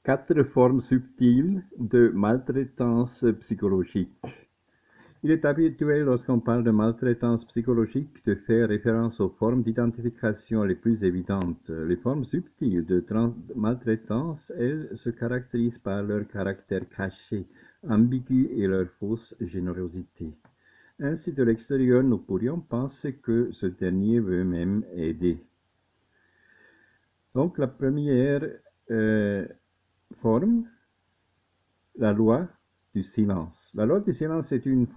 4 formes subtiles de maltraitance psychologique. Il est habituel, lorsqu'on parle de maltraitance psychologique, de faire référence aux formes d'identification les plus évidentes. Les formes subtiles de maltraitance, elles, se caractérisent par leur caractère caché, ambigu et leur fausse générosité. Ainsi, de l'extérieur, nous pourrions penser que ce dernier veut même aider. Donc, la première forme, la loi du silence. La loi du silence est une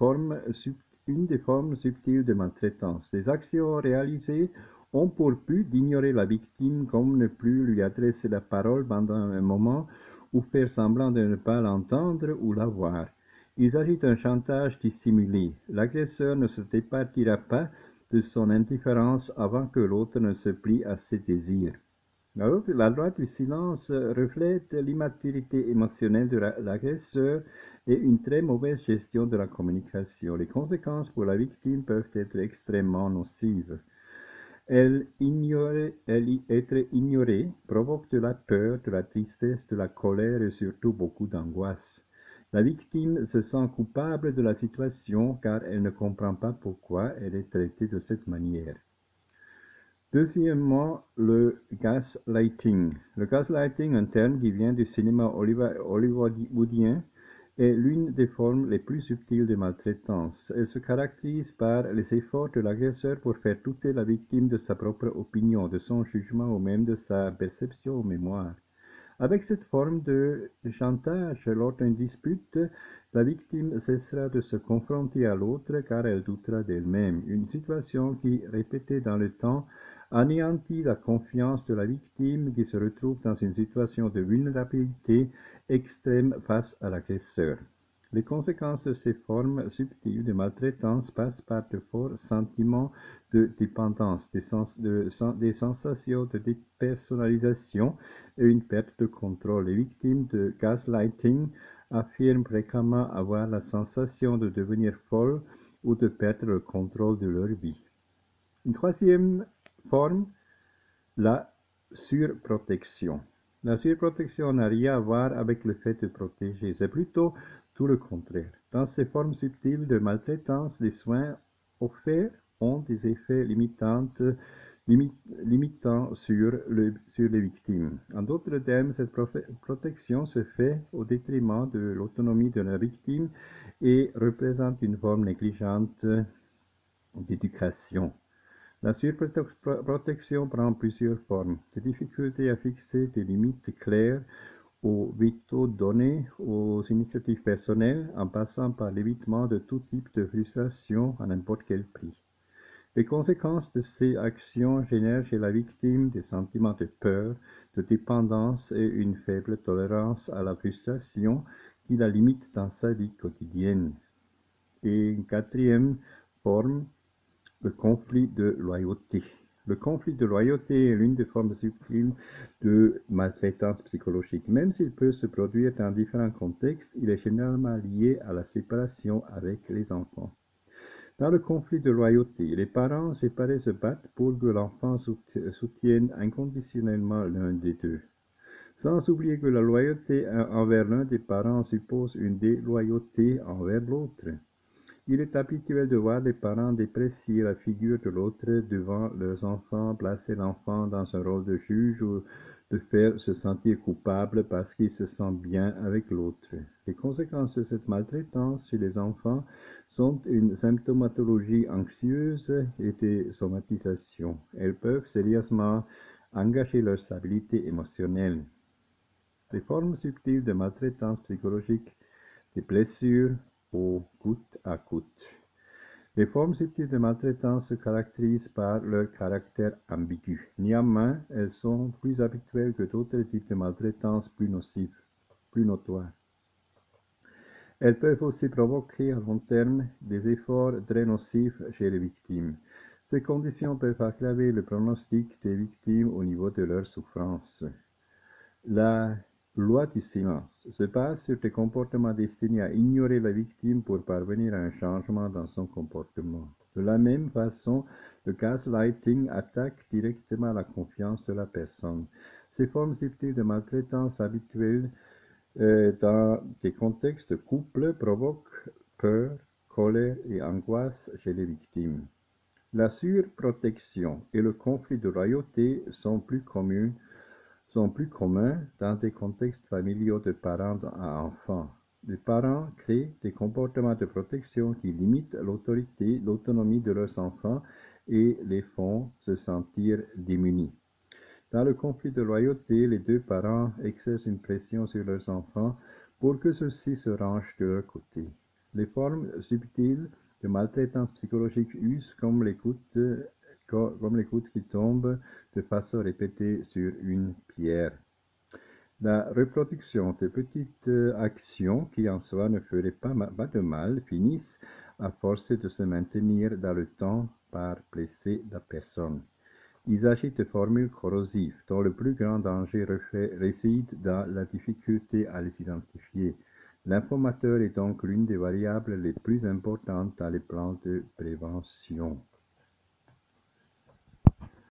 des formes subtiles de maltraitance. Les actions réalisées ont pour but d'ignorer la victime comme ne plus lui adresser la parole pendant un moment ou faire semblant de ne pas l'entendre ou la voir. Il s'agit d'un chantage dissimulé. L'agresseur ne se départira pas de son indifférence avant que l'autre ne se plie à ses désirs. La loi du silence reflète l'immaturité émotionnelle de l'agresseur et une très mauvaise gestion de la communication. Les conséquences pour la victime peuvent être extrêmement nocives. Être ignorée provoque de la peur, de la tristesse, de la colère et surtout beaucoup d'angoisse. La victime se sent coupable de la situation car elle ne comprend pas pourquoi elle est traitée de cette manière. Deuxièmement, le gaslighting. Le gaslighting, un terme qui vient du cinéma hollywoodien, est l'une des formes les plus subtiles de maltraitance. Elle se caractérise par les efforts de l'agresseur pour faire douter la victime de sa propre opinion, de son jugement ou même de sa perception ou mémoire. Avec cette forme de chantage, lors d'une dispute, la victime cessera de se confronter à l'autre car elle doutera d'elle-même. Une situation qui, répétée dans le temps, anéantit la confiance de la victime qui se retrouve dans une situation de vulnérabilité extrême face à l'agresseur. Les conséquences de ces formes subtiles de maltraitance passent par de forts sentiments de dépendance, des sensations de dépersonnalisation et une perte de contrôle. Les victimes de gaslighting affirment fréquemment avoir la sensation de devenir folles ou de perdre le contrôle de leur vie. Une troisième forme, la surprotection. La surprotection n'a rien à voir avec le fait de protéger, c'est plutôt tout le contraire. Dans ces formes subtiles de maltraitance, les soins offerts ont des effets limitants sur les victimes. En d'autres termes, cette protection se fait au détriment de l'autonomie de la victime et représente une forme négligente d'éducation. La surprotection prend plusieurs formes. Des difficultés à fixer des limites claires aux vitaux donnés aux initiatives personnelles, en passant par l'évitement de tout type de frustration à n'importe quel prix. Les conséquences de ces actions génèrent chez la victime des sentiments de peur, de dépendance et une faible tolérance à la frustration qui la limite dans sa vie quotidienne. Et une quatrième forme, le conflit de loyauté. Le conflit de loyauté est l'une des formes subtiles de maltraitance psychologique. Même s'il peut se produire dans différents contextes, il est généralement lié à la séparation avec les enfants. Dans le conflit de loyauté, les parents séparés se battent pour que l'enfant soutienne inconditionnellement l'un des deux. Sans oublier que la loyauté envers l'un des parents suppose une déloyauté envers l'autre. Il est habituel de voir les parents déprécier la figure de l'autre devant leurs enfants, placer l'enfant dans un rôle de juge ou de faire se sentir coupable parce qu'il se sent bien avec l'autre. Les conséquences de cette maltraitance chez les enfants sont une symptomatologie anxieuse et des somatisations. Elles peuvent sérieusement engager leur stabilité émotionnelle. Les formes subtiles de maltraitance psychologique, des blessures au goutte à goutte. Les formes subtiles de maltraitance se caractérisent par leur caractère ambigu. Néanmoins, elles sont plus habituelles que d'autres types de maltraitance plus nocives, plus notoires. Elles peuvent aussi provoquer à long terme des efforts très nocifs chez les victimes. Ces conditions peuvent aggraver le pronostic des victimes au niveau de leur souffrance. La loi du silence se base sur des comportements destinés à ignorer la victime pour parvenir à un changement dans son comportement. De la même façon, le gaslighting attaque directement la confiance de la personne. Ces formes subtiles de maltraitance habituelles dans des contextes couples provoquent peur, colère et angoisse chez les victimes. La surprotection et le conflit de loyauté sont plus communs dans des contextes familiaux de parents à enfants. Les parents créent des comportements de protection qui limitent l'autorité, l'autonomie de leurs enfants et les font se sentir démunis. Dans le conflit de loyauté, les deux parents exercent une pression sur leurs enfants pour que ceux-ci se rangent de leur côté. Les formes subtiles de maltraitance psychologique usent comme les gouttes qui tombent de façon répétée sur une pierre. La reproduction de petites actions qui en soi ne feraient pas de mal finissent à forcer de se maintenir dans le temps par blesser la personne. Il s'agit de formules corrosives dont le plus grand danger réside dans la difficulté à les identifier. L'informateur est donc l'une des variables les plus importantes dans les plans de prévention.